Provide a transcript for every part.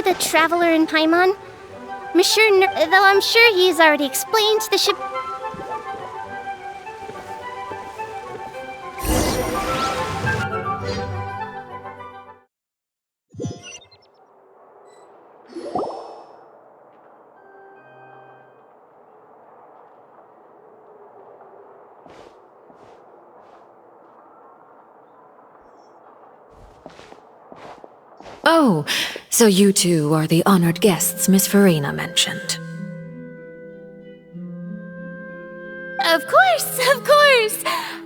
the Traveler in Paimon? Though I'm sure he's already explained the ship... Oh, so you two are the honored guests Miss Farina mentioned. Of course!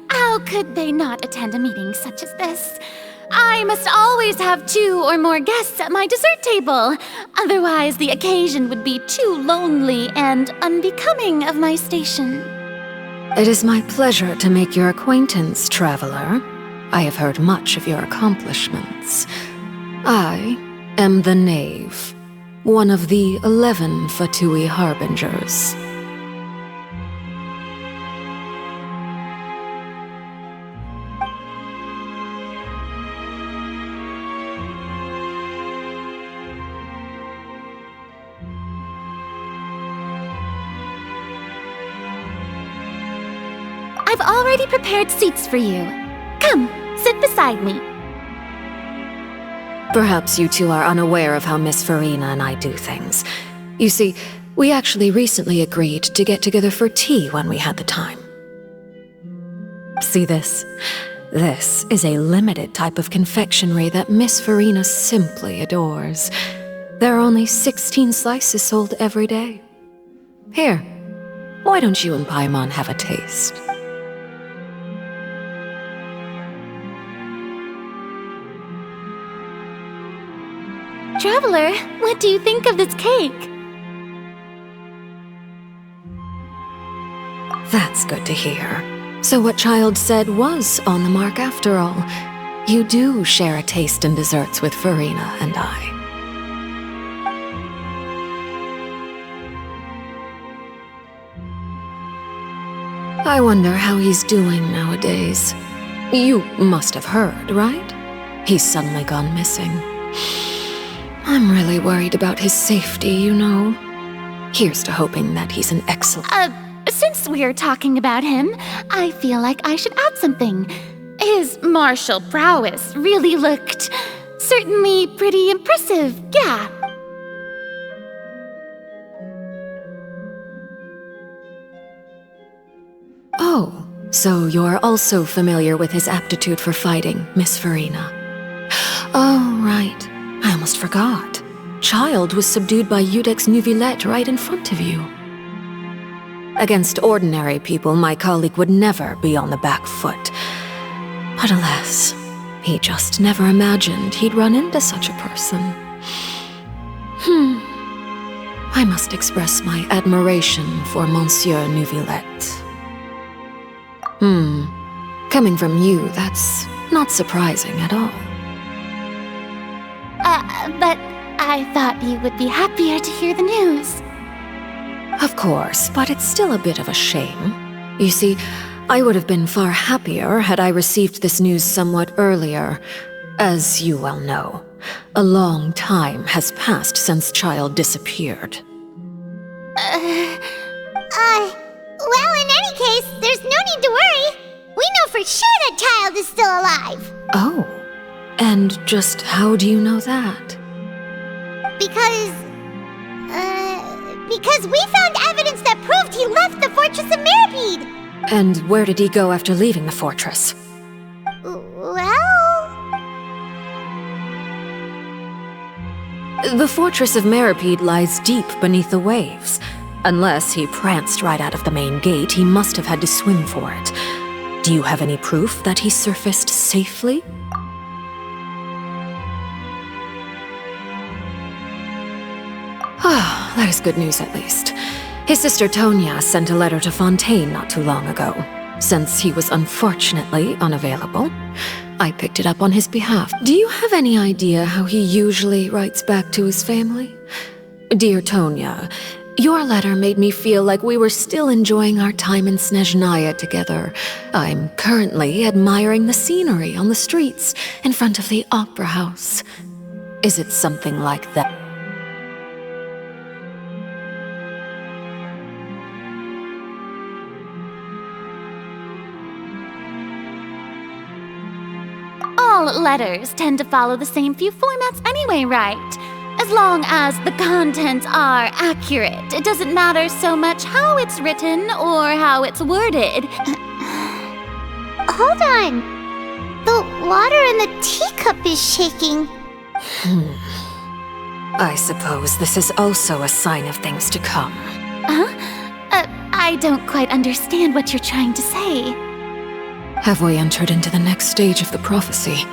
How could they not attend a meeting such as this? I must always have 2 or more guests at my dessert table. Otherwise, the occasion would be too lonely and unbecoming of my station. It is my pleasure to make your acquaintance, traveler. I have heard much of your accomplishments. I am the Knave, one of the 11 Fatui Harbingers. I've already prepared seats for you. Come, sit beside me. Perhaps you two are unaware of how Miss Farina and I do things. You see, we actually recently agreed to get together for tea when we had the time. See this? This is a limited type of confectionery that Miss Farina simply adores. There are only 16 slices sold every day. Here, why don't you and Paimon have a taste? Traveler, what do you think of this cake? That's good to hear. So what Child said was on the mark after all. You do share a taste in desserts with Farina and I. I wonder how he's doing nowadays. You must have heard, right? He's suddenly gone missing. I'm really worried about his safety, you know. Here's to hoping that he's an excellent... Since we're talking about him, I feel like I should add something. His martial prowess really looked... certainly pretty impressive, yeah. Oh, so you're also familiar with his aptitude for fighting, Miss Farina. Oh, right. I almost forgot. Child was subdued by Udex Nuvillette right in front of you. Against ordinary people, my colleague would never be on the back foot. But alas, he just never imagined he'd run into such a person. I must express my admiration for Monsieur Nuvillette. Coming from you, that's not surprising at all. But I thought you would be happier to hear the news. Of course, but it's still a bit of a shame. You see, I would have been far happier had I received this news somewhat earlier. As you well know, a long time has passed since Child disappeared. Well, in any case, there's no need to worry. We know for sure that Child is still alive. Oh, and just how do you know that? Because we found evidence that proved he left the Fortress of Meripede. And where did he go after leaving the fortress? Well... The Fortress of Meripede lies deep beneath the waves. Unless he pranced right out of the main gate, he must have had to swim for it. Do you have any proof that he surfaced safely? Ah, that is good news at least. His sister Tonya sent a letter to Fontaine not too long ago. Since he was unfortunately unavailable, I picked it up on his behalf. Do you have any idea how he usually writes back to his family? Dear Tonya, your letter made me feel like we were still enjoying our time in Snezhnaya together. I'm currently admiring the scenery on the streets in front of the opera house. Is it something like that? all letters tend to follow the same few formats anyway, right? As long as the contents are accurate, it doesn't matter so much how it's written or how it's worded. Hold on. The water in the teacup is shaking. I suppose this is also a sign of things to come. I don't quite understand what you're trying to say. Have we entered into the next stage of the prophecy?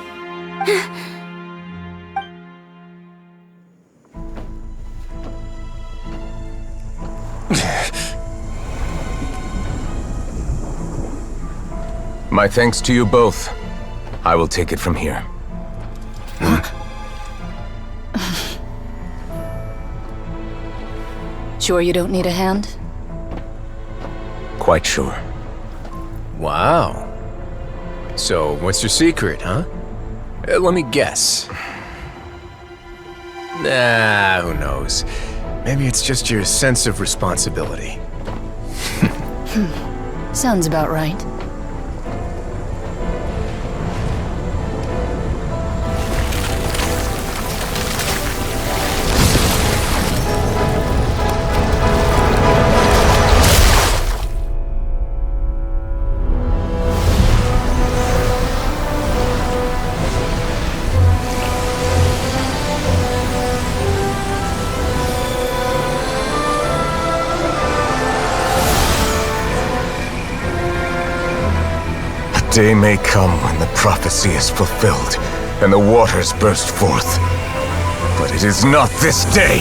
My thanks to you both. I will take it from here. Sure you don't need a hand? Quite sure. Wow. So, what's your secret, huh? Let me guess. Nah, who knows? Maybe it's just your sense of responsibility. Sounds about right. A day may come when the prophecy is fulfilled and the waters burst forth. But it is not this day!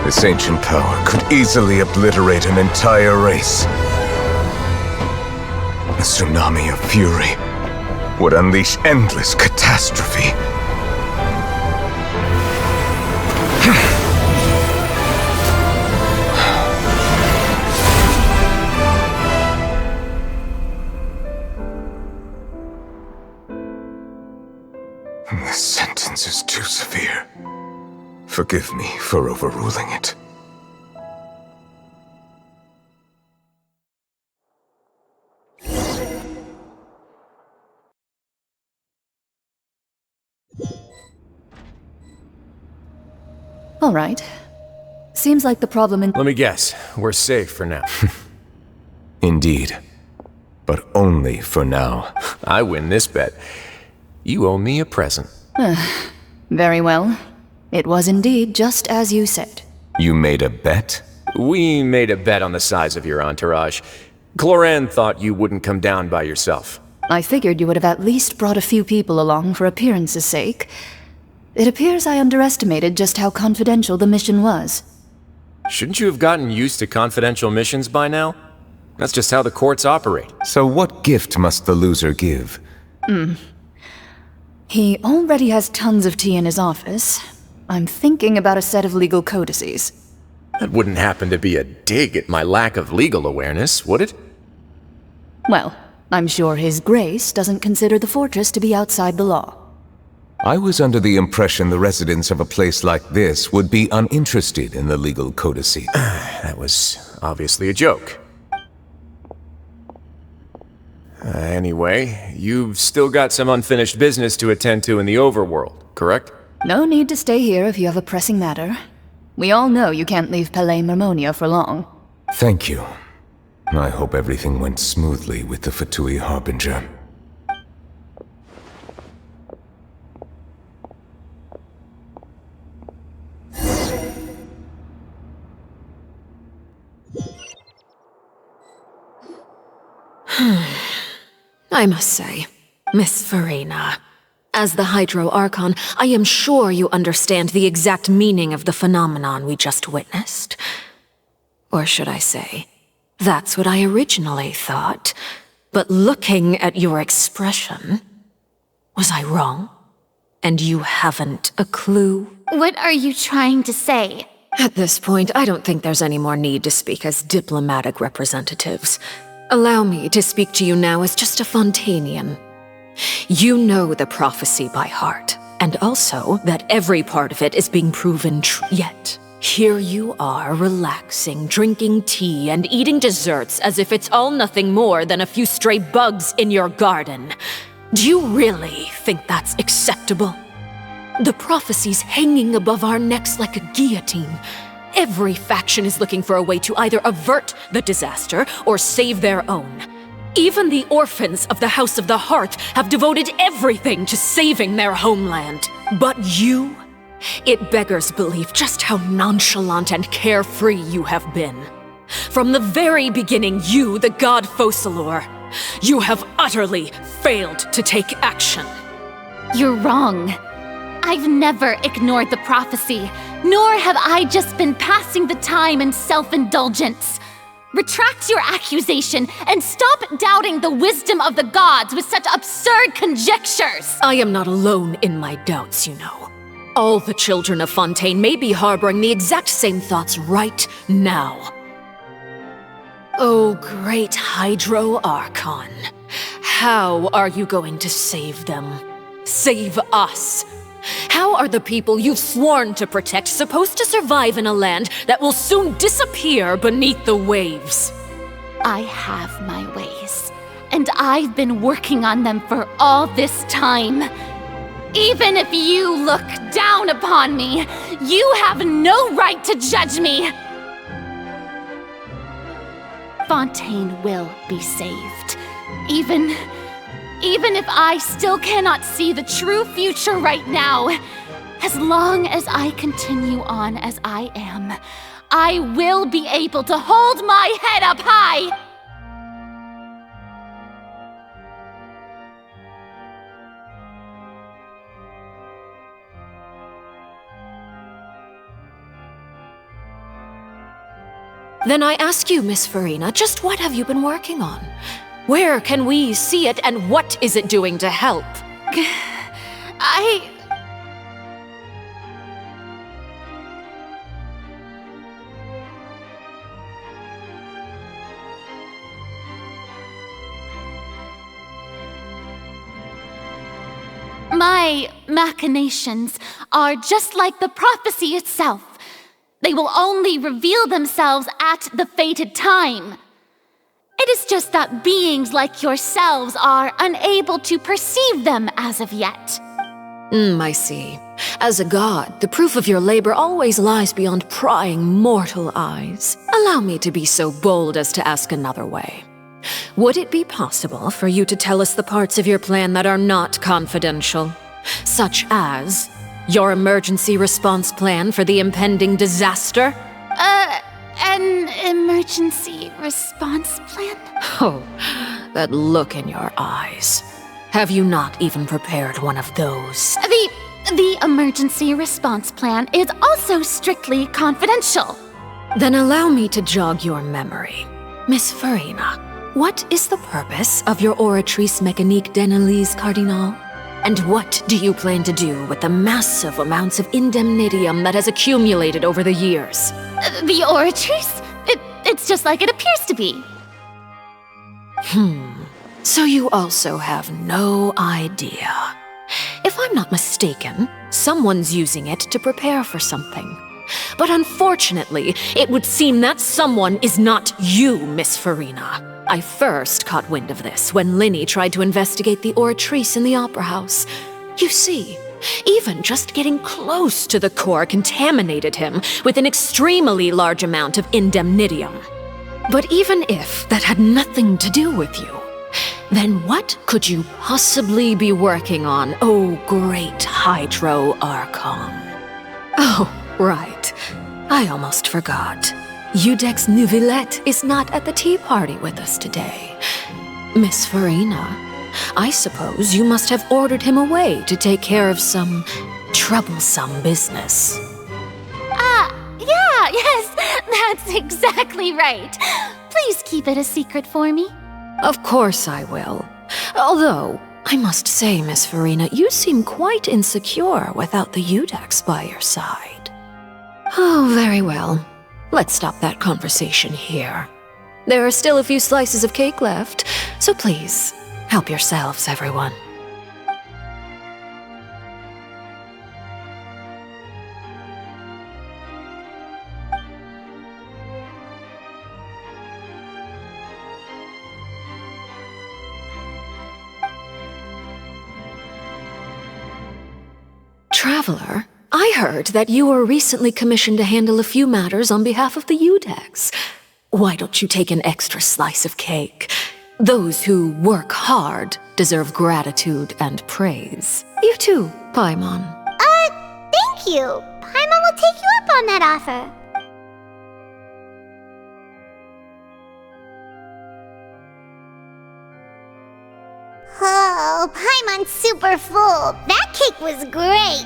This ancient power could easily obliterate an entire race. A tsunami of fury would unleash endless catastrophe. This sentence is too severe. Forgive me for overruling it. All right. Seems like the problem in— Let me guess. We're safe for now. Indeed. But only for now. I win this bet. You owe me a present. Very well. It was indeed just as you said. You made a bet? We made a bet on the size of your entourage. Cloran thought you wouldn't come down by yourself. I figured you would have at least brought a few people along for appearance's sake. It appears I underestimated just how confidential the mission was. Shouldn't you have gotten used to confidential missions by now? That's just how the courts operate. So what gift must the loser give? He already has tons of tea in his office. I'm thinking about a set of legal codices. That wouldn't happen to be a dig at my lack of legal awareness, would it? Well, I'm sure His Grace doesn't consider the fortress to be outside the law. I was under the impression the residents of a place like this would be uninterested in the legal codices. That was obviously a joke. Anyway, you've still got some unfinished business to attend to in the overworld, correct? No need to stay here if you have a pressing matter. We all know you can't leave Palais Mermonia for long. Thank you. I hope everything went smoothly with the Fatui Harbinger. I must say, Miss Farina, as the Hydro Archon, I am sure you understand the exact meaning of the phenomenon we just witnessed. Or should I say, that's what I originally thought. But looking at your expression, was I wrong? And you haven't a clue? What are you trying to say? At this point, I don't think there's any more need to speak as diplomatic representatives. Allow me to speak to you now as just a Fontanian. You know the prophecy by heart, and also that every part of it is being proven true. Yet, Here you are, relaxing, drinking tea, and eating desserts as if it's all nothing more than a few stray bugs in your garden. Do you really think that's acceptable? The prophecy's hanging above our necks like a guillotine. Every faction is looking for a way to either avert the disaster or save their own. Even the orphans of the House of the Hearth have devoted everything to saving their homeland. But you? It beggars belief just how nonchalant and carefree you have been. From the very beginning, you, the god Focalor, you have utterly failed to take action. You're wrong. I've never ignored the prophecy, nor have I just been passing the time in self-indulgence. Retract your accusation and stop doubting the wisdom of the gods with such absurd conjectures! I am not alone in my doubts, you know. All the children of Fontaine may be harboring the exact same thoughts right now. Oh, great Hydro Archon. How are you going to save them? Save us? How are the people you've sworn to protect supposed to survive in a land that will soon disappear beneath the waves? I have my ways, and I've been working on them for all this time. Even if you look down upon me, you have no right to judge me! Fontaine will be saved. Even if I still cannot see the true future right now, as long as I continue on as I am, I will be able to hold my head up high! Then I ask you, Miss Farina, just what have you been working on? Where can we see it, and what is it doing to help? My machinations are just like the prophecy itself. They will only reveal themselves at the fated time. It is just that beings like yourselves are unable to perceive them as of yet. I see. As a god, the proof of your labor always lies beyond prying mortal eyes. Allow me to be so bold as to ask another way. Would it be possible for you to tell us the parts of your plan that are not confidential? Such as your emergency response plan for the impending disaster? An emergency response plan? Oh, that look in your eyes. Have you not even prepared one of those? The emergency response plan is also strictly confidential. Then allow me to jog your memory. Miss Farina, what is the purpose of your Oratrice Mécanique d'Analyse Cardinal? And what do you plan to do with the massive amounts of indemnitium that has accumulated over the years? The Oratrice? It's just like it appears to be. So you also have no idea. If I'm not mistaken, someone's using it to prepare for something. But unfortunately, it would seem that someone is not you, Miss Farina. I first caught wind of this when Linny tried to investigate the Oratrice in the Opera House. You see, even just getting close to the core contaminated him with an extremely large amount of indemnitium. But even if that had nothing to do with you, then what could you possibly be working on, oh great Hydro Archon? Oh, right. I almost forgot. Udex Nouvillette is not at the tea party with us today. Miss Farina, I suppose you must have ordered him away to take care of some troublesome business. Yes, that's exactly right. Please keep it a secret for me. Of course I will. Although, I must say, Miss Farina, you seem quite insecure without the Udex by your side. Oh, very well. Let's stop that conversation here. There are still a few slices of cake left, so please, help yourselves, everyone. Traveler, I heard that you were recently commissioned to handle a few matters on behalf of the Udex. Why don't you take an extra slice of cake? Those who work hard deserve gratitude and praise. You too, Paimon. Thank you. Paimon will take you up on that offer. Oh, Paimon's super full. That cake was great.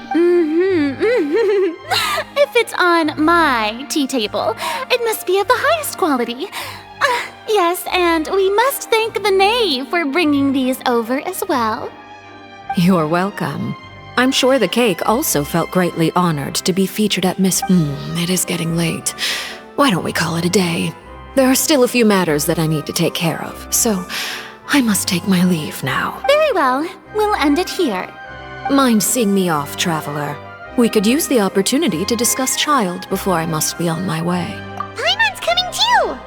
If it's on my tea table, it must be of the highest quality. Yes, and we must thank the knave for bringing these over as well. You're welcome. I'm sure the cake also felt greatly honored to be featured at Miss... It is getting late. Why don't we call it a day? There are still a few matters that I need to take care of, so I must take my leave now. Very well, we'll end it here. Mind seeing me off, Traveler? We could use the opportunity to discuss Child before I must be on my way. Paimon's coming too.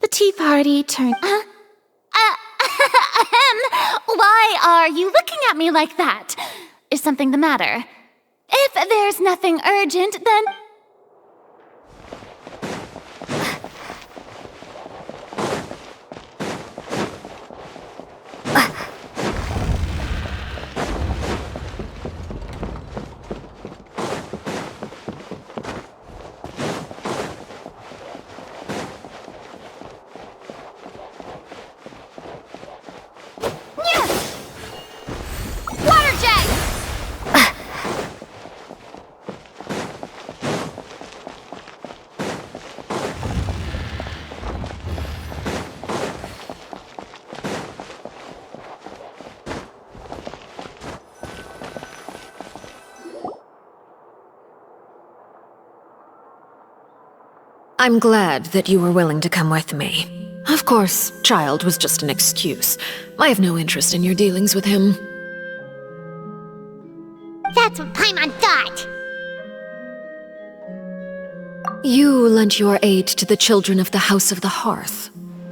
The tea party turned... Why are you looking at me like that? Is something the matter? If there's nothing urgent, then... Water jet! I'm glad that you were willing to come with me. Of course, Child was just an excuse. I have no interest in your dealings with him. That's what Paimon thought. You lent your aid to the children of the House of the Hearth.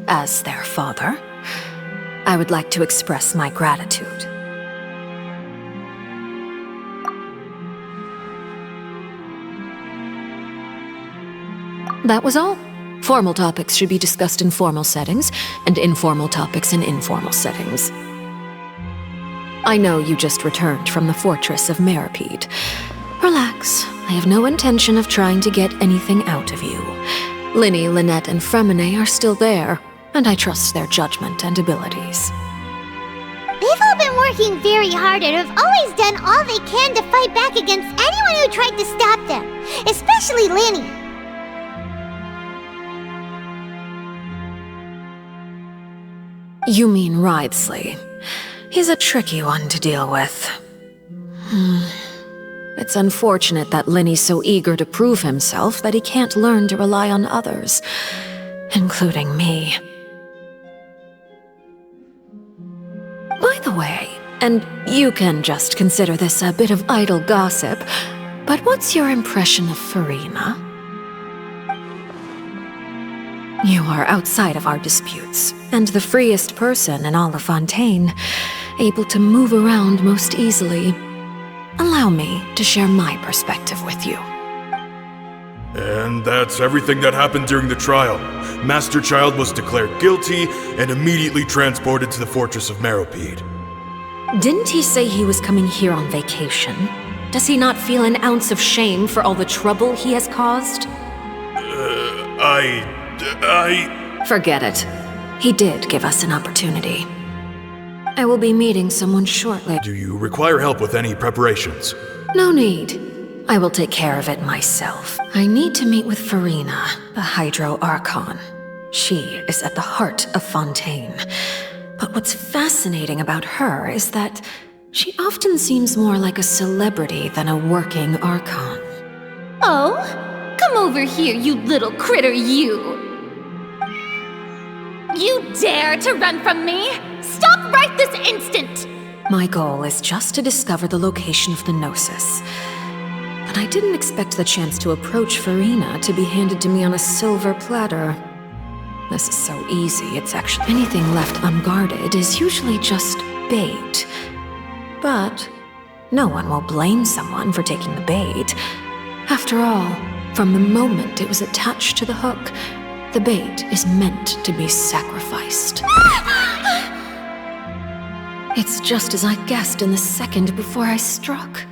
As their father, I would like to express my gratitude. That was all. Formal topics should be discussed in formal settings, and informal topics in informal settings. I know you just returned from the fortress of Meripede. Relax. I have no intention of trying to get anything out of you. Linny, Lynette, and Fremine are still there, and I trust their judgment and abilities. They've all been working very hard and have always done all they can to fight back against anyone who tried to stop them, especially Linny. You mean Wriothesley. He's a tricky one to deal with. It's unfortunate that Linny's so eager to prove himself that he can't learn to rely on others, including me. By the way, and you can just consider this a bit of idle gossip, but what's your impression of Farina? You are outside of our disputes, and the freest person in all of Fontaine, able to move around most easily. Allow me to share my perspective with you. And that's everything that happened during the trial. Master Child was declared guilty and immediately transported to the Fortress of Meripede. Didn't he say he was coming here on vacation? Does he not feel an ounce of shame for all the trouble he has caused? Forget it. He did give us an opportunity. I will be meeting someone shortly. Do you require help with any preparations? No need. I will take care of it myself. I need to meet with Farina, the Hydro Archon. She is at the heart of Fontaine. But what's fascinating about her is that she often seems more like a celebrity than a working Archon. Oh? Come over here, you little critter, you! You dare to run from me? Stop right this instant! My goal is just to discover the location of the Gnosis. But I didn't expect the chance to approach Farina to be handed to me on a silver platter. This is so easy, it's actually anything left unguarded is usually just bait. But no one will blame someone for taking the bait. After all, from the moment it was attached to the hook, the bait is meant to be sacrificed. It's just as I guessed in the second before I struck.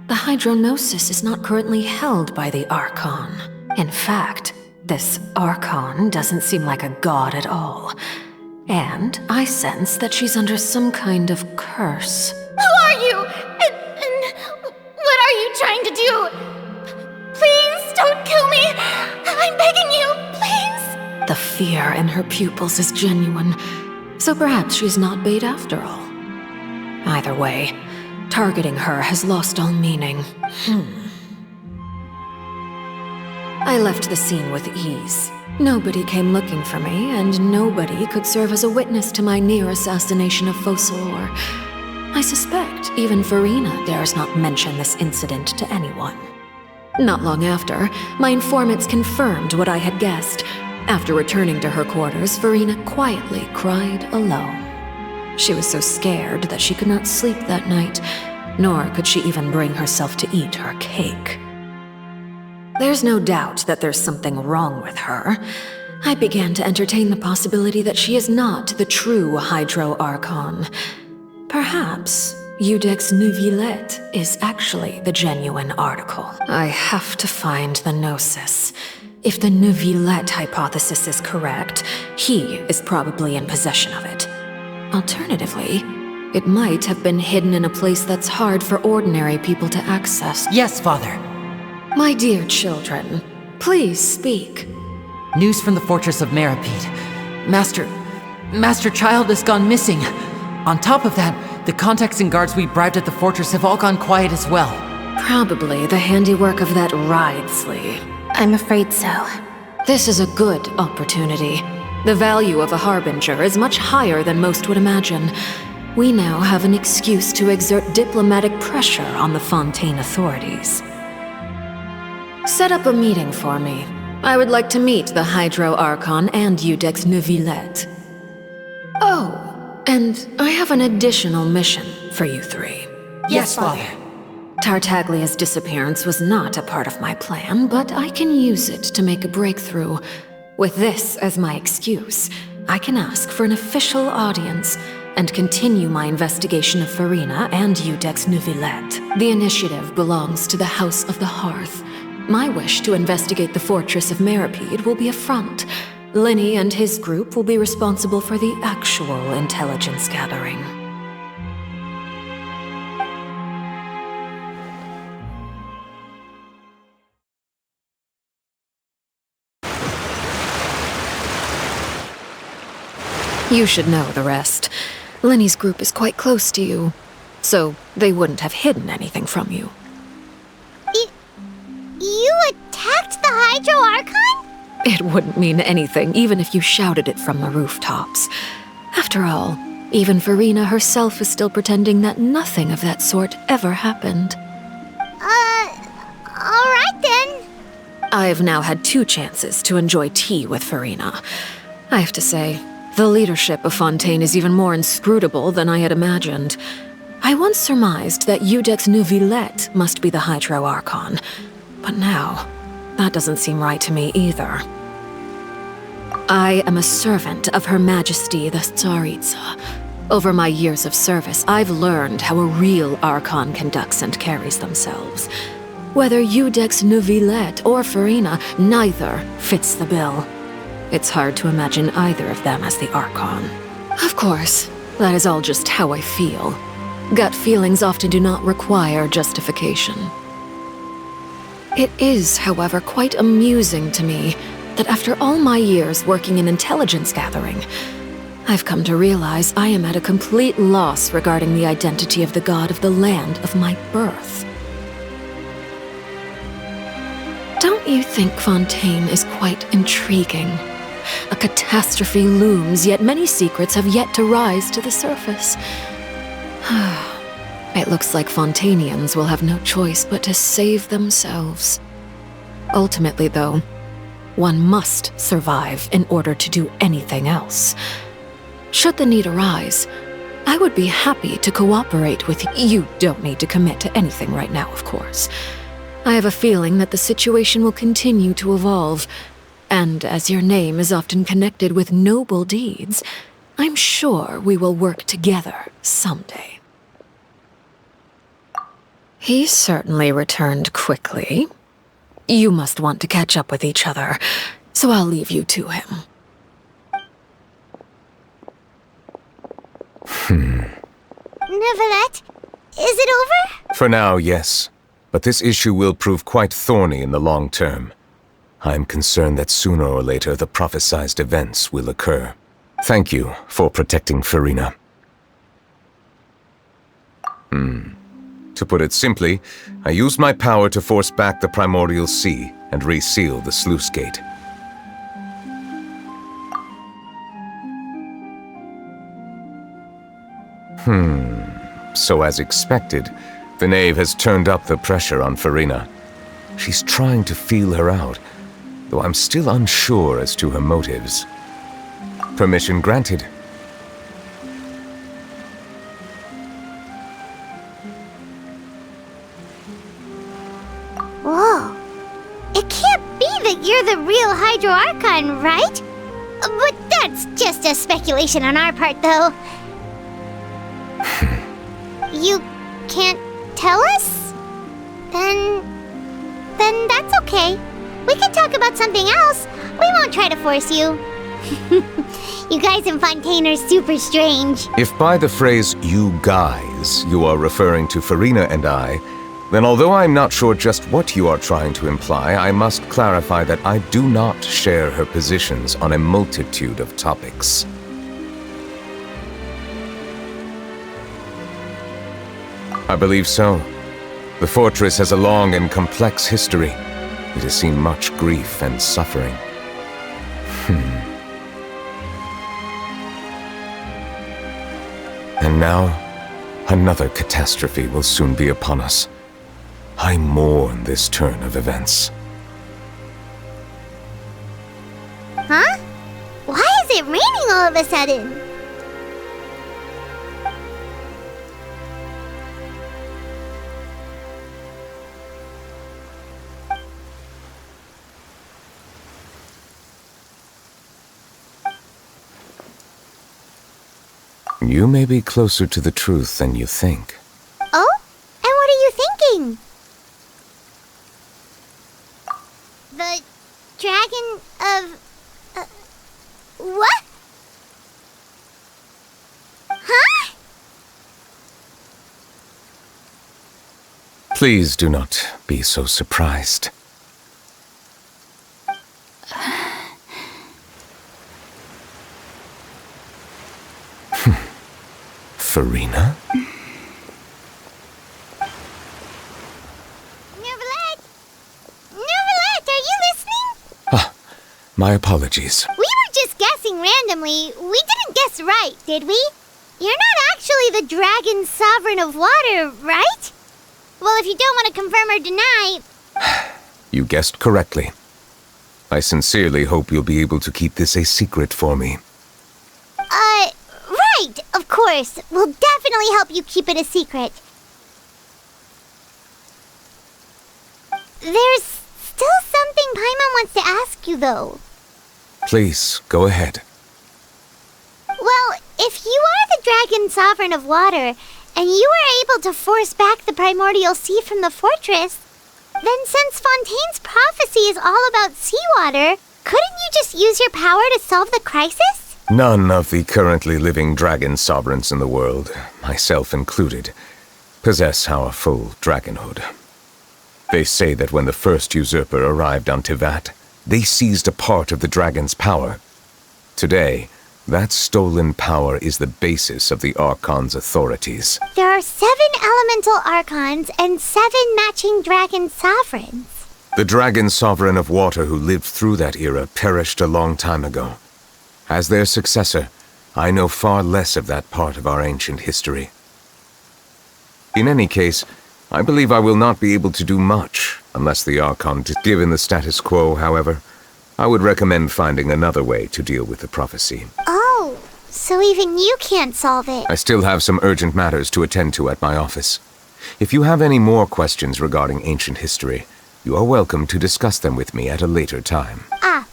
The Hydronosis is not currently held by the Archon. In fact, this Archon doesn't seem like a god at all. And I sense that she's under some kind of curse. Who are you? And what are you trying to do? Please don't kill me! I'm begging you, please! The fear in her pupils is genuine, so perhaps she's not bait after all. Either way, targeting her has lost all meaning. I left the scene with ease. Nobody came looking for me, and nobody could serve as a witness to my near assassination of Focalor. I suspect even Farina dares not mention this incident to anyone. Not long after, my informants confirmed what I had guessed. After returning to her quarters, Farina quietly cried alone. She was so scared that she could not sleep that night, nor could she even bring herself to eat her cake. There's no doubt that there's something wrong with her. I began to entertain the possibility that she is not the true Hydro Archon. Perhaps Iudex Neuvillette is actually the genuine article. I have to find the Gnosis. If the Neuvillette hypothesis is correct, he is probably in possession of it. Alternatively, it might have been hidden in a place that's hard for ordinary people to access. Yes, Father. My dear children, please speak. News from the fortress of Meripede. Master Child has gone missing. On top of that, the contacts and guards we bribed at the fortress have all gone quiet as well. Probably the handiwork of that Ridesley. I'm afraid so. This is a good opportunity. The value of a Harbinger is much higher than most would imagine. We now have an excuse to exert diplomatic pressure on the Fontaine authorities. Set up a meeting for me. I would like to meet the Hydro Archon and Iudex Neuvillette. Oh, and I have an additional mission for you three. Yes, Father. Tartaglia's disappearance was not a part of my plan, but I can use it to make a breakthrough. With this as my excuse, I can ask for an official audience and continue my investigation of Farina and Iudex Neuvillette. The initiative belongs to the House of the Hearth. My wish to investigate the fortress of Meripede will be a front. Linny and his group will be responsible for the actual intelligence gathering. You should know the rest. Linny's group is quite close to you, so they wouldn't have hidden anything from you. You attacked the Hydro Archon? It wouldn't mean anything, even if you shouted it from the rooftops. After all, even Farina herself is still pretending that nothing of that sort ever happened. Alright then. I've now had 2 chances to enjoy tea with Farina. I have to say, the leadership of Fontaine is even more inscrutable than I had imagined. I once surmised that Iudex Neuvillette must be the Hydro Archon, but now, that doesn't seem right to me either. I am a servant of Her Majesty the Tsaritsa. Over my years of service, I've learned how a real Archon conducts and carries themselves. Whether Iudex Neuvillette or Farina, neither fits the bill. It's hard to imagine either of them as the Archon. Of course, that is all just how I feel. Gut feelings often do not require justification. It is, however, quite amusing to me that after all my years working in intelligence gathering, I've come to realize I am at a complete loss regarding the identity of the god of the land of my birth. Don't you think Fontaine is quite intriguing? A catastrophe looms, yet many secrets have yet to rise to the surface. It looks like Fontainians will have no choice but to save themselves. Ultimately, though, One must survive in order to do anything else. Should the need arise, I would be happy to cooperate with you. You don't need to commit to anything right now, of course. I have a feeling that the situation will continue to evolve, and as your name is often connected with noble deeds, I'm sure we will work together someday. He certainly returned quickly. You must want to catch up with each other, so I'll leave you to him. Neuvillette, is it over? For now, yes. But this issue will prove quite thorny in the long term. I'm concerned that sooner or later the prophesized events will occur. Thank you for protecting Farina. To put it simply, I used my power to force back the primordial sea and reseal the sluice gate. So as expected, the knave has turned up the pressure on Farina. She's trying to feel her out, though I'm still unsure as to her motives. Permission granted. Whoa. It can't be that you're the real Hydro Archon, right? But that's just a speculation on our part, though. You can't tell us? Then that's okay. We can talk about something else. We won't try to force you. You guys in Fontaine are super strange. If by the phrase, "you guys," you are referring to Farina and I, then although I'm not sure just what you are trying to imply, I must clarify that I do not share her positions on a multitude of topics. I believe so. The fortress has a long and complex history. It has seen much grief and suffering. And now, another catastrophe will soon be upon us. I mourn this turn of events. Huh? Why is it raining all of a sudden? You may be closer to the truth than you think. Oh? And what are you thinking? The dragon of... what? Huh? Please do not be so surprised. Farina? Neuvillette! Neuvillette, are you listening? My apologies. We were just guessing randomly. We didn't guess right, did we? You're not actually the dragon sovereign of water, right? Well, if you don't want to confirm or deny... You guessed correctly. I sincerely hope you'll be able to keep this a secret for me. Right, of course. We'll definitely help you keep it a secret. There's still something Paimon wants to ask you, though. Please, go ahead. Well, if you are the dragon sovereign of water, and you were able to force back the primordial sea from the fortress, then since Fontaine's prophecy is all about seawater, couldn't you just use your power to solve the crisis? None of the currently living dragon sovereigns in the world, myself included, possess our full dragonhood. They say that when the first usurper arrived on Tivat, they seized a part of the dragon's power. Today, that stolen power is the basis of the Archon's authorities. There are 7 elemental archons and 7 matching dragon sovereigns. The dragon sovereign of water who lived through that era perished a long time ago. As their successor, I know far less of that part of our ancient history. In any case, I believe I will not be able to do much, unless the Archon... Given the status quo, however, I would recommend finding another way to deal with the prophecy. Oh, so even you can't solve it. I still have some urgent matters to attend to at my office. If you have any more questions regarding ancient history, you are welcome to discuss them with me at a later time.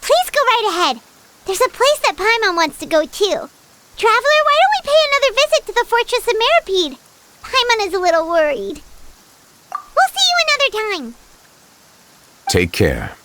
Please go right ahead. There's a place that Paimon wants to go too. Traveler, why don't we pay another visit to the Fortress of Meropide? Paimon is a little worried. We'll see you another time. Take care.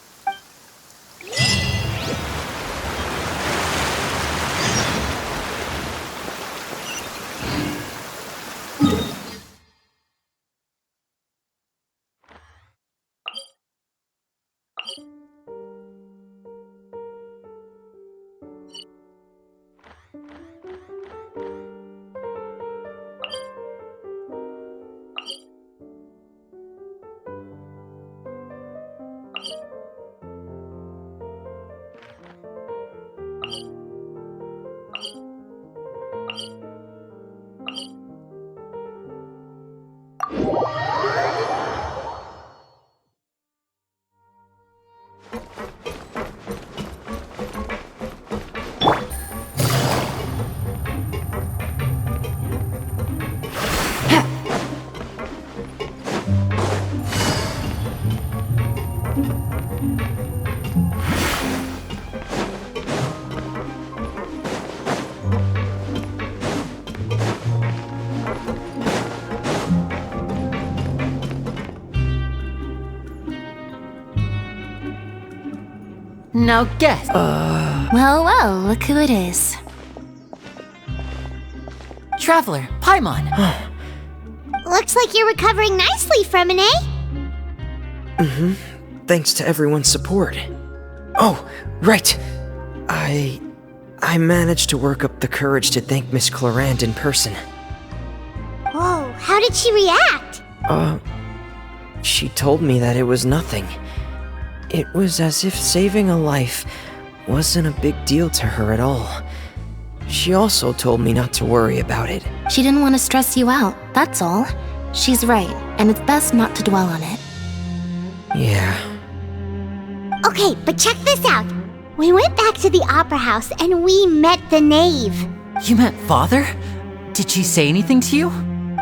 Now guess. Well, look who it is. Traveler, Paimon. Looks like you're recovering nicely from it, eh? Thanks to everyone's support. Oh, right. I managed to work up the courage to thank Miss Clorant in person. Whoa, how did she react? She told me that it was nothing. It was as if saving a life wasn't a big deal to her at all. She also told me not to worry about it. She didn't want to stress you out, that's all. She's right, and it's best not to dwell on it. Yeah. Okay, but check this out. We went back to the opera house and we met the knave. You met Father? Did she say anything to you?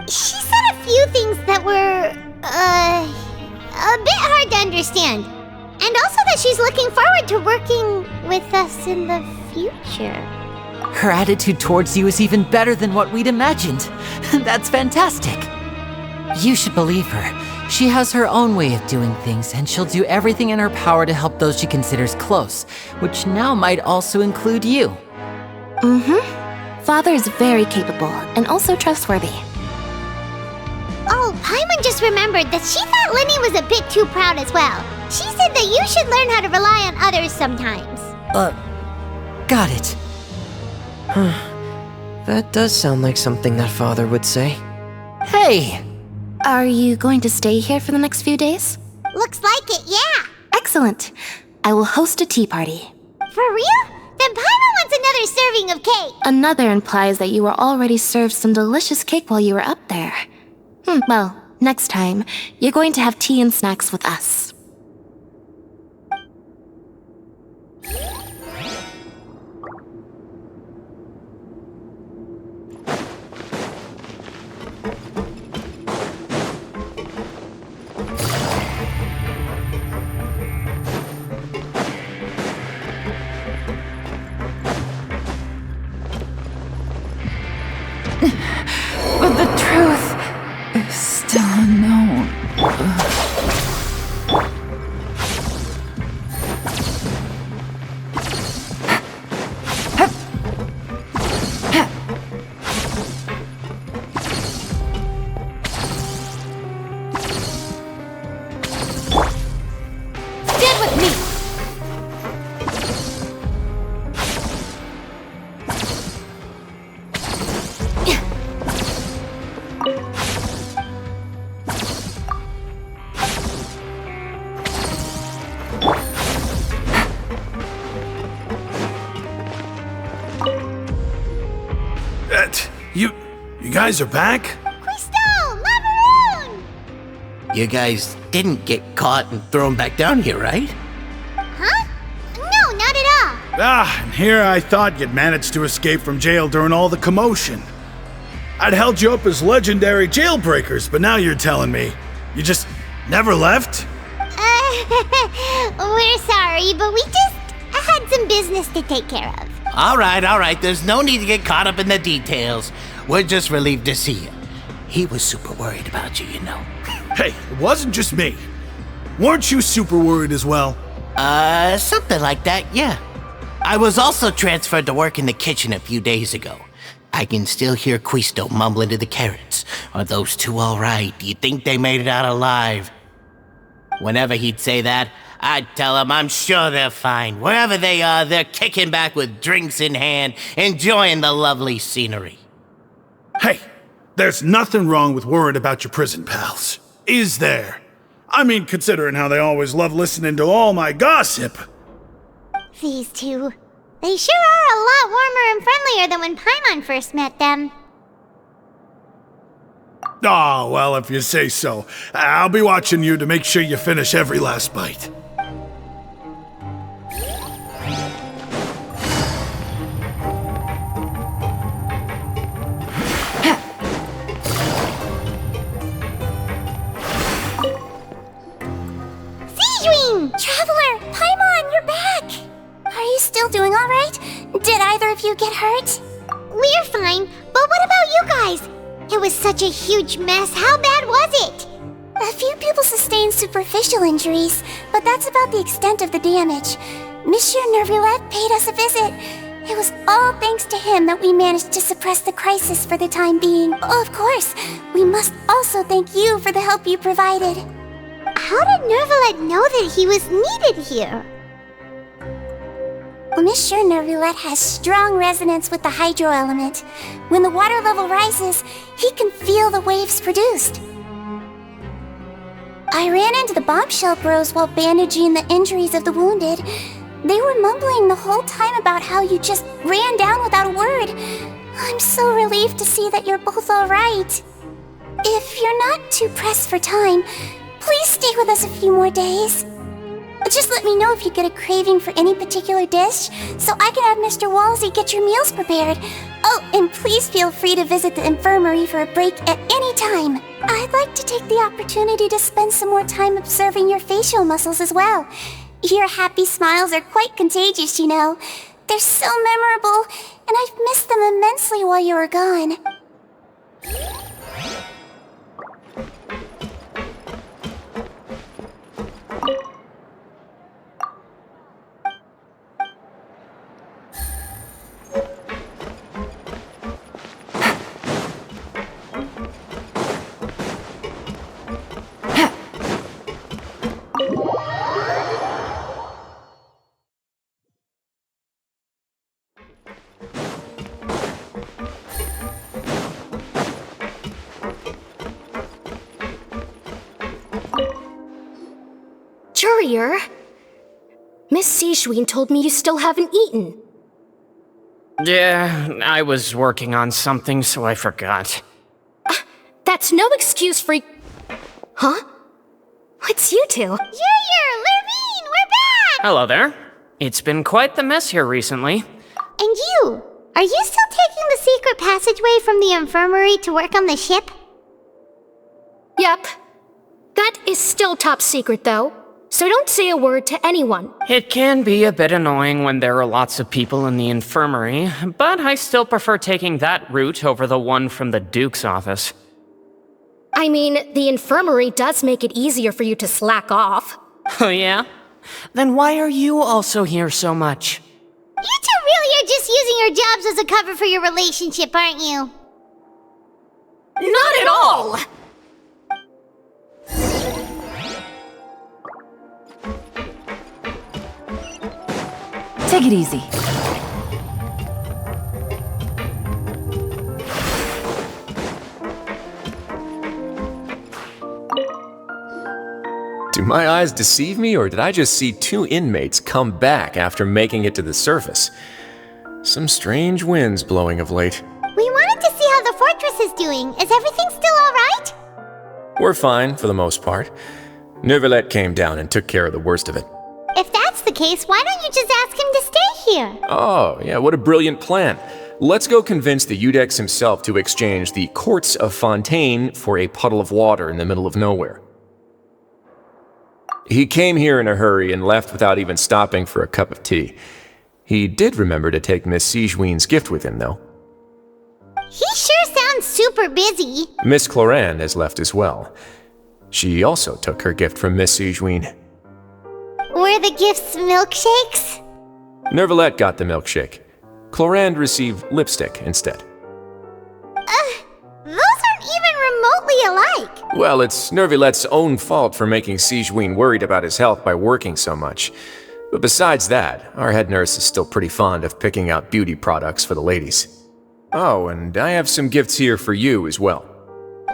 She said a few things that were, a bit hard to understand. And also that she's looking forward to working with us in the future. Her attitude towards you is even better than what we'd imagined. That's fantastic. You should believe her. She has her own way of doing things, and she'll do everything in her power to help those she considers close, which now might also include you. Father is very capable and also trustworthy. Oh, Paimon just remembered that she thought Lenny was a bit too proud as well. She said that you should learn how to rely on others sometimes. Got it. That does sound like something that Father would say. Hey! Are you going to stay here for the next few days? Looks like it, yeah. Excellent. I will host a tea party. For real? Then Paimon wants another serving of cake. Another implies that you were already served some delicious cake while you were up there. Well, next time, you're going to have tea and snacks with us. But the truth is still unknown. Stand with me! You guys are back? Crystal! Macaroon! You guys didn't get caught and thrown back down here, right? Huh? No, And here I thought you'd managed to escape from jail during all the commotion. I'd held you up as legendary jailbreakers, but now you're telling me you just never left? We're sorry, but we just had some business to take care of. All right. There's no need to get caught up in the details. We're just relieved to see you. He was super worried about you, you know. Hey, it wasn't just me. Weren't you super worried as well? Something like that, yeah. I was also transferred to work in the kitchen a few days ago. I can still hear Quisto mumbling to the carrots. Are those two all right? Do you think they made it out alive? Whenever he'd say that, I'd tell him I'm sure they're fine. Wherever they are, they're kicking back with drinks in hand, enjoying the lovely scenery. Hey, there's nothing wrong with worrying about your prison pals. Is there? I mean, considering how they always love listening to all my gossip. These two. They sure are a lot warmer and friendlier than when Paimon first met them. Oh, well, if you say so. I'll be watching you to make sure you finish every last bite. Traveler! Paimon, you're back! Are you still doing alright? Did either of you get hurt? We're fine, but what about you guys? It was such a huge mess. How bad was it? A few people sustained superficial injuries, but that's about the extent of the damage. Monsieur Nervillette paid us a visit. It was all thanks to him that we managed to suppress the crisis for the time being. Of course, we must also thank you for the help you provided. How did Nervillette know that he was needed here? Well, Monsieur Nervillette has strong resonance with the hydro element. When the water level rises, he can feel the waves produced. I ran into the bombshell bros while bandaging the injuries of the wounded. They were mumbling the whole time about how you just ran down without a word. I'm so relieved to see that you're both all right. If you're not too pressed for time, please stay with us a few more days. Just let me know if you get a craving for any particular dish, so I can have Mr. Walsey get your meals prepared. Oh, and please feel free to visit the infirmary for a break at any time. I'd like to take the opportunity to spend some more time observing your facial muscles as well. Your happy smiles are quite contagious, you know. They're so memorable, and I've missed them immensely while you were gone. Courier, Miss Sishween told me you still haven't eaten. Yeah, I was working on something, so I forgot. That's no excuse for... Huh? What's you two? Lurvine, we're back! Hello there. It's been quite the mess here recently. And you? Are you still taking the secret passageway from the infirmary to work on the ship? Yep. That is still top secret, though. So don't say a word to anyone. It can be a bit annoying when there are lots of people in the infirmary, but I still prefer taking that route over the one from the Duke's office. I mean, the infirmary does make it easier for you to slack off. Oh yeah? Then why are you also here so much? You two really are just using your jobs as a cover for your relationship, aren't you? Not at all! Take it easy. Do my eyes deceive me, or did I just see two inmates come back after making it to the surface? Some strange winds blowing of late. We wanted to see how the fortress is doing. Is everything still alright? We're fine, for the most part. Nervillette came down and took care of the worst of it. If that's the case, why don't you just ask him to stay here. Oh, yeah, what a brilliant plan. Let's go convince the Udex himself to exchange the Courts of Fontaine for a puddle of water in the middle of nowhere. He came here in a hurry and left without even stopping for a cup of tea. He did remember to take Miss Sigewinne's gift with him, though. He sure sounds super busy. Miss Clorinde has left as well. She also took her gift from Miss Sigewinne. Were the gifts milkshakes? Nervalette got the milkshake. Clorinde received lipstick instead. Those aren't even remotely alike. Well, it's Nervalette's own fault for making Sigewinne worried about his health by working so much. But besides that, our head nurse is still pretty fond of picking out beauty products for the ladies. Oh, and I have some gifts here for you as well.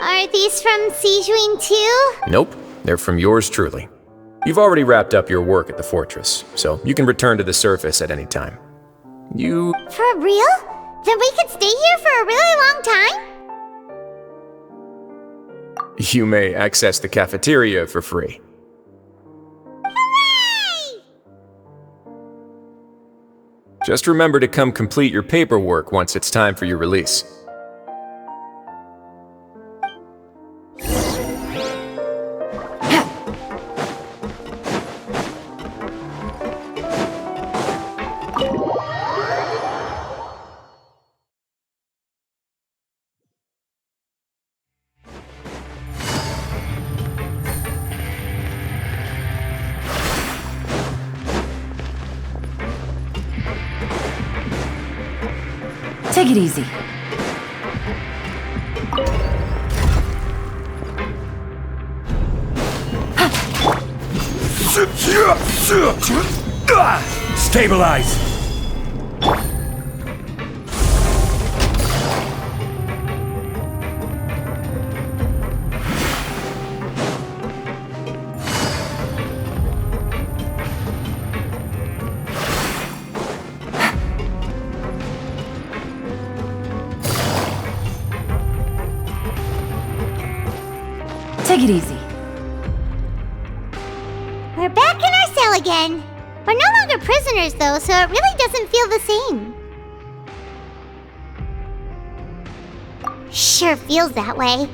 Are these from Sigewinne too? Nope, they're from yours truly. You've already wrapped up your work at the fortress, so you can return to the surface at any time. For real? Then we could stay here for a really long time? You may access the cafeteria for free. Hooray! Just remember to come complete your paperwork once it's time for your release. Take it easy. Stabilize! Take it easy. We're back in our cell again. We're no longer prisoners though, so it really doesn't feel the same. Sure feels that way.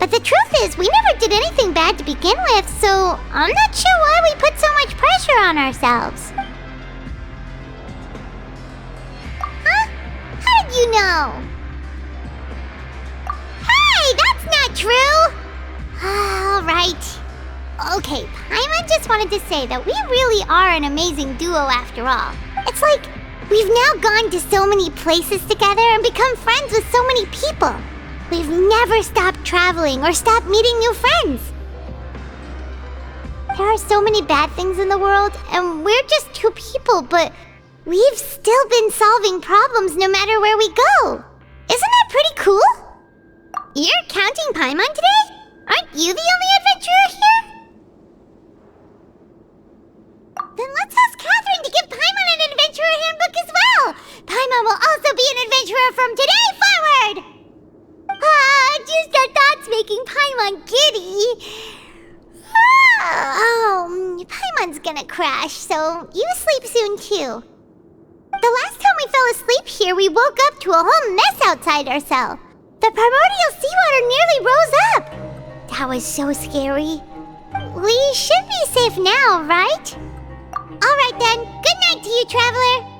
But the truth is, we never did anything bad to begin with, so I'm not sure why we put so much pressure on ourselves. Huh? How did you know? Hey, that's not true! Alright. Okay, Paimon just wanted to say that we really are an amazing duo after all. It's like, we've now gone to so many places together and become friends with so many people. We've never stopped traveling or stopped meeting new friends. There are so many bad things in the world, and we're just two people, but we've still been solving problems no matter where we go. Isn't that pretty cool? You're counting Paimon today? Aren't you the only adventurer here? Then let's ask Catherine to give Paimon an adventurer handbook as well. Paimon will also be an adventurer from today forward. Just our thoughts making Paimon giddy. Paimon's gonna crash, so you sleep soon too. The last time we fell asleep here, we woke up to a whole mess outside our cell. The primordial seawater nearly rose up. That was so scary. We should be safe now, right? Alright then, good night to you, traveler.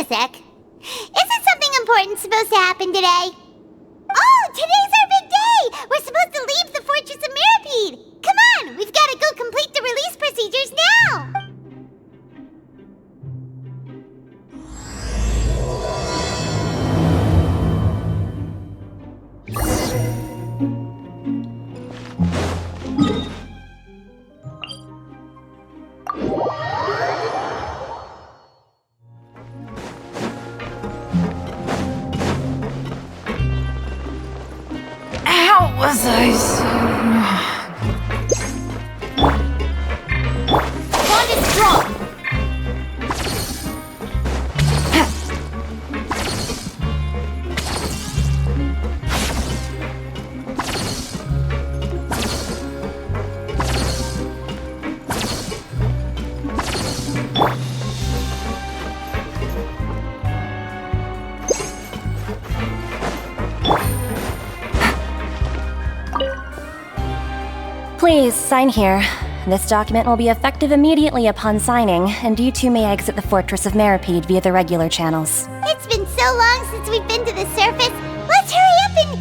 a sec. Isn't something important supposed to happen today? Oh, today's our big day! We're supposed to leave the Fortress of Mirapede! Come on, we've got to go complete the release procedures now! How was I so... One is strong! Please, sign here. This document will be effective immediately upon signing, and you two may exit the Fortress of Mirapede via the regular channels. It's been so long since we've been to the surface. Let's hurry up and...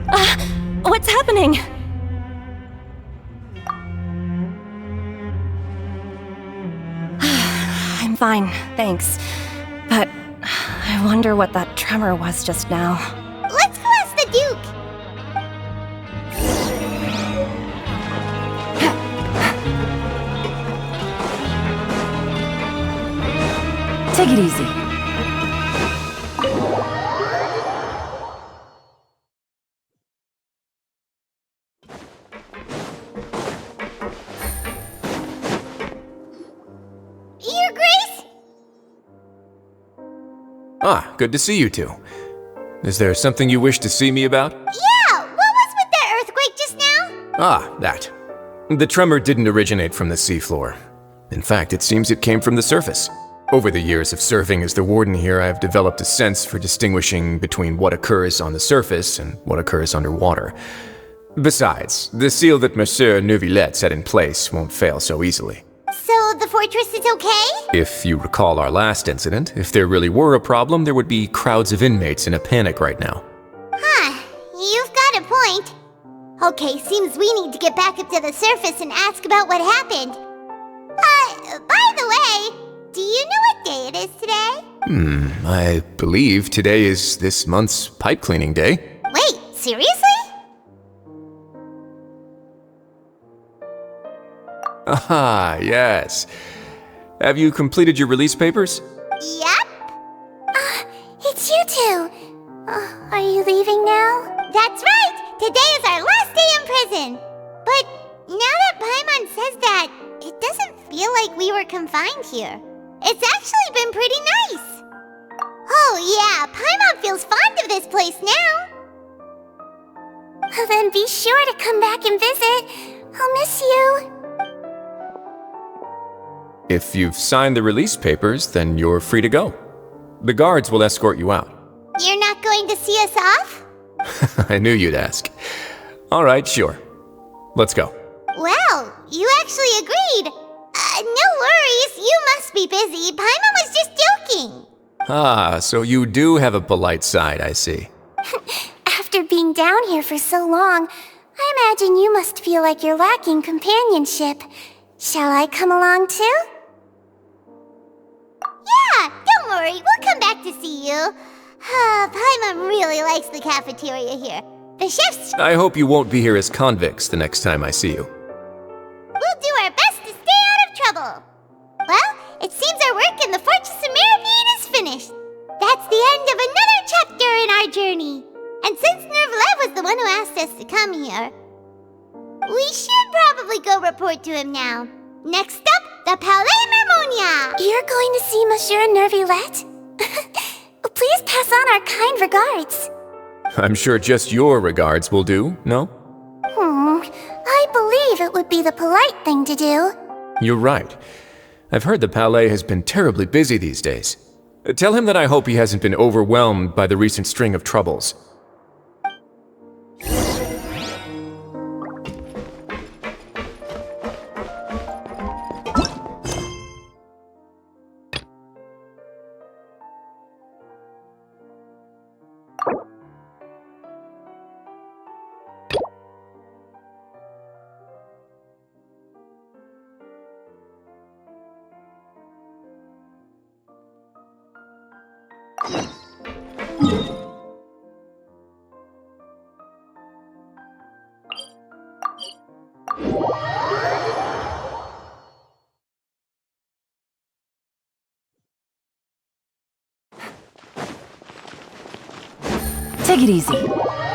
Huh? What's happening? I'm fine, thanks. But I wonder what that tremor was just now. Let's go ask the Duke. Take it easy. Your Grace? Ah, good to see you two. Is there something you wish to see me about? Yeah, what was with that earthquake just now? Ah, that. The tremor didn't originate from the seafloor. In fact, it seems it came from the surface. Over the years of serving as the warden here, I've developed a sense for distinguishing between what occurs on the surface and what occurs underwater. Besides, the seal that Monsieur Neuvillette set in place won't fail so easily. So the fortress is okay? If you recall our last incident, if there really were a problem, there would be crowds of inmates in a panic right now. Huh, you've got a point. Okay, seems we need to get back up to the surface and ask about what happened. By the way, do you know what day it is today? I believe today is this month's pipe cleaning day. Wait, seriously? Aha, yes. Have you completed your release papers? Yep. It's you two. Are you leaving now? That's right! Today is our last day in prison. But now that Paimon says that, it doesn't feel like we were confined here. It's actually been pretty nice. Oh yeah, Paimon feels fond of this place now. Then be sure to come back and visit. I'll miss you. If you've signed the release papers, then you're free to go. The guards will escort you out. You're not going to see us off? I knew you'd ask. All right, sure. Let's go. Well, you actually agreed. No worries, you must be busy. Paimon was just joking. Ah, so you do have a polite side, I see. After being down here for so long, I imagine you must feel like you're lacking companionship. Shall I come along too? Yeah, don't worry, we'll come back to see you. Paimon really likes the cafeteria here. The chef's... I hope you won't be here as convicts the next time I see you. We'll do our best to stay out of trouble. Well, it seems our work in the Fortress of Mirapede is finished. That's the end of another chapter in our journey. And since Neuvillette was the one who asked us to come here, we should probably go report to him now. Next up, the Palais Mermonia. You're going to see Monsieur Neuvillette? Please pass on our kind regards. I'm sure just your regards will do, no? I believe it would be the polite thing to do. You're right. I've heard the Palais has been terribly busy these days. Tell him that I hope he hasn't been overwhelmed by the recent string of troubles. Take it easy.